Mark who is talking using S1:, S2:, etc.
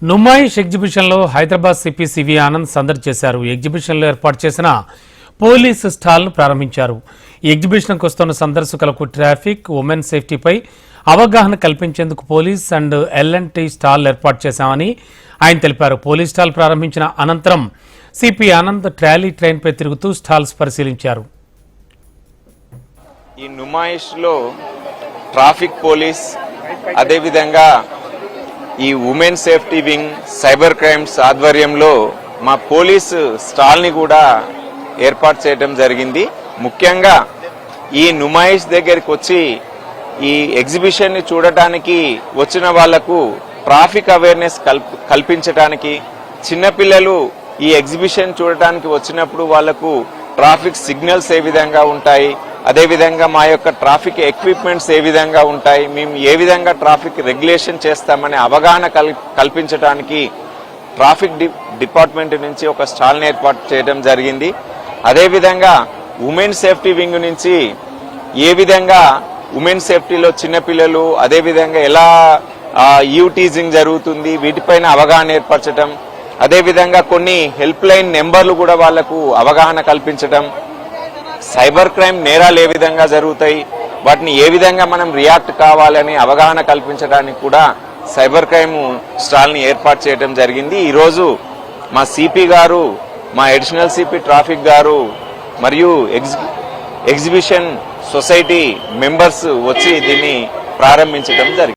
S1: నుమాయిష్ ఎగ్జిబిషన్లో Hyderabad CP CV Anand సందడి చేశారు. ఎగ్జిబిషన్లో ఏర్పాటు చేసిన పోలీస్ స్టాల్ను ప్రారంభించారు. ఈ ఎగ్జిబిషన్కు వస్తున్న సందర్శకులకు ట్రాఫిక్, ఉమెన్ సేఫ్టీపై అవగాహన కల్పించేందుకు పోలీస్ అండ్ ఎల్&టీ స్టాల్ ఏర్పాటు చేశామని ఆయన తెలిపారు. పోలీస్ స్టాల్ ప్రారంభించిన అనంతరం సిపి ఆనంద్ ట్రాలీ ట్రైన్పై తిరుగుతూ స్టాల్స్ పరిశీలించారు.
S2: ఈ నుమాయిష్లో ట్రాఫిక్ పోలీస్, అదేవిధంగా ఈ women safety wing, cyber crimes ఆధ్వర్యంలో మా పోలీసు స్టాల్ని కూడా ఏర్పాటు చేయడం జరిగింది. ముఖ్యంగా ఈ నుమాయిష్ దగ్గరికి వచ్చి ఈ ఎగ్జిబిషన్ని చూడటానికి వచ్చిన వాళ్లకు ట్రాఫిక్ అవేర్నెస్ కల్పించడానికి, చిన్నపిల్లలు ఈ ఎగ్జిబిషన్ చూడటానికి వచ్చినప్పుడు వాళ్లకు ట్రాఫిక్ సిగ్నల్స్ ఏ విధంగా ఉంటాయి, అదేవిధంగా మా యొక్క ట్రాఫిక్ ఎక్విప్మెంట్స్ ఏ విధంగా ఉంటాయి, మేము ఏ విధంగా ట్రాఫిక్ రెగ్యులేషన్ చేస్తామనే అవగాహన కల్పించడానికి ట్రాఫిక్ డిపార్ట్మెంట్ నుంచి ఒక స్టాల్ని ఏర్పాటు చేయడం జరిగింది. అదేవిధంగా ఉమెన్ సేఫ్టీ వింగ్ నుంచి ఏ విధంగా ఉమెన్ సేఫ్టీలో చిన్నపిల్లలు, అదేవిధంగా ఎలా టీజింగ్ జరుగుతుంది, వీటిపైన అవగాహన ఏర్పరచడం, అదేవిధంగా కొన్ని హెల్ప్ లైన్ నెంబర్లు కూడా వాళ్లకు అవగాహన కల్పించడం, సైబర్ క్రైమ్ నేరాలు ఏ విధంగా జరుగుతాయి, వాటిని ఏ విధంగా మనం రియాక్ట్ కావాలని అవగాహన కల్పించడానికి కూడా సైబర్ క్రైమ్ స్టాల్ని ఏర్పాటు చేయడం జరిగింది. ఈరోజు మా సిపి గారు, మా అడిషనల్ సిపి ట్రాఫిక్ గారు మరియు ఎగ్జిబిషన్ సొసైటీ మెంబర్స్ వచ్చి దీన్ని ప్రారంభించడం జరిగింది.